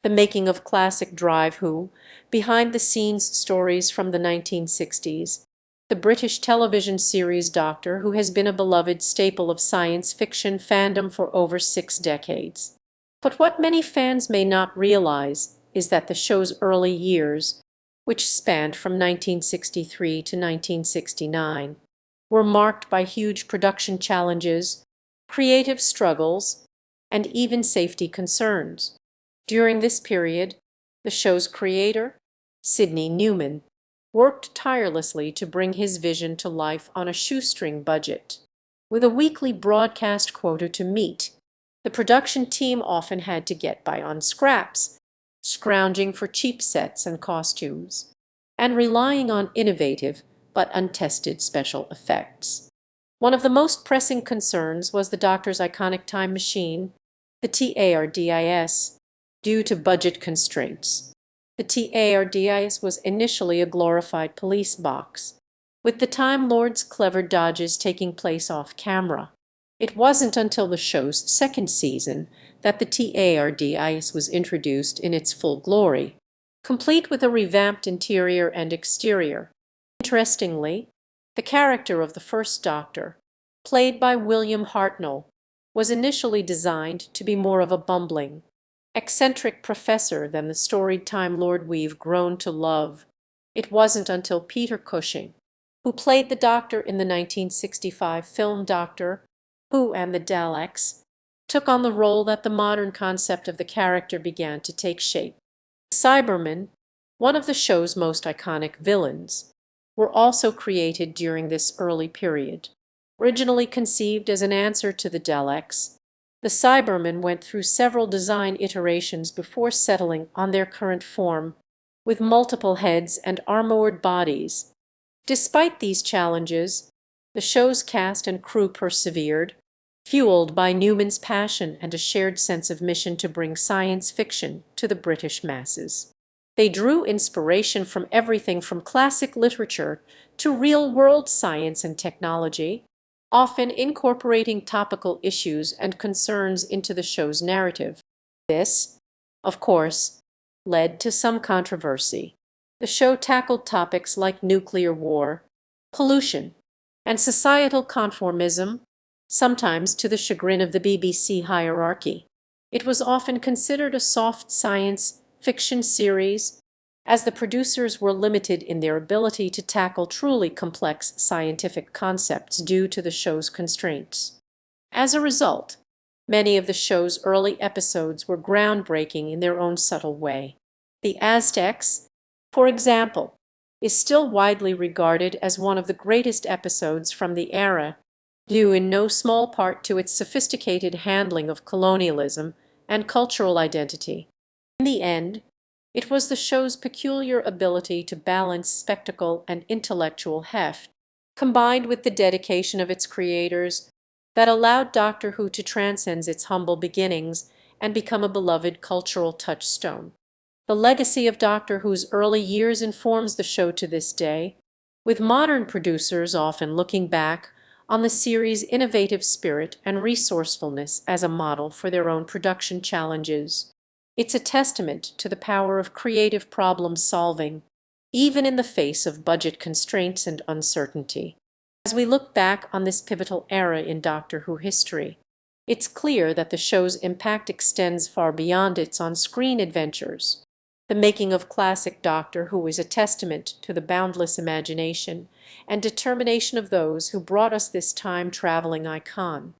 The making of classic Drive Who, behind-the-scenes stories from the 1960s, the British television series Doctor Who has been a beloved staple of science fiction fandom for over 6 decades. But what many fans may not realize is that the show's early years, which spanned from 1963 to 1969, were marked by huge production challenges, creative struggles, and even safety concerns. During this period, the show's creator, Sidney Newman, worked tirelessly to bring his vision to life on a shoestring budget. With a weekly broadcast quota to meet, the production team often had to get by on scraps, scrounging for cheap sets and costumes, and relying on innovative but untested special effects. One of the most pressing concerns was the Doctor's iconic time machine, the TARDIS, due to budget constraints. The TARDIS was initially a glorified police box, with the Time Lord's clever dodges taking place off-camera. It wasn't until the show's second season that the TARDIS was introduced in its full glory, complete with a revamped interior and exterior. Interestingly, the character of the first Doctor, played by William Hartnell, was initially designed to be more of a bumbling, eccentric professor than the storied Time Lord we've grown to love. It wasn't until Peter Cushing, who played the Doctor in the 1965 film Doctor Who and the Daleks, took on the role that the modern concept of the character began to take shape. The Cybermen, one of the show's most iconic villains, were also created during this early period. Originally conceived as an answer to the Daleks, the Cybermen went through several design iterations before settling on their current form, with multiple heads and armored bodies. Despite these challenges, the show's cast and crew persevered, fueled by Newman's passion and a shared sense of mission to bring science fiction to the British masses. They drew inspiration from everything from classic literature to real-world science and technology, often incorporating topical issues and concerns into the show's narrative. This, of course, led to some controversy. The show tackled topics like nuclear war, pollution, and societal conformism, sometimes to the chagrin of the BBC hierarchy. It was often considered a soft science fiction series, as the producers were limited in their ability to tackle truly complex scientific concepts due to the show's constraints. As a result, many of the show's early episodes were groundbreaking in their own subtle way. The Aztecs, for example, is still widely regarded as one of the greatest episodes from the era, due in no small part to its sophisticated handling of colonialism and cultural identity. In the end, it was the show's peculiar ability to balance spectacle and intellectual heft, combined with the dedication of its creators, that allowed Doctor Who to transcend its humble beginnings and become a beloved cultural touchstone. The legacy of Doctor Who's early years informs the show to this day, with modern producers often looking back on the series' innovative spirit and resourcefulness as a model for their own production challenges. It's a testament to the power of creative problem-solving, even in the face of budget constraints and uncertainty. As we look back on this pivotal era in Doctor Who history, it's clear that the show's impact extends far beyond its on-screen adventures. The making of classic Doctor Who is a testament to the boundless imagination and determination of those who brought us this time-traveling icon.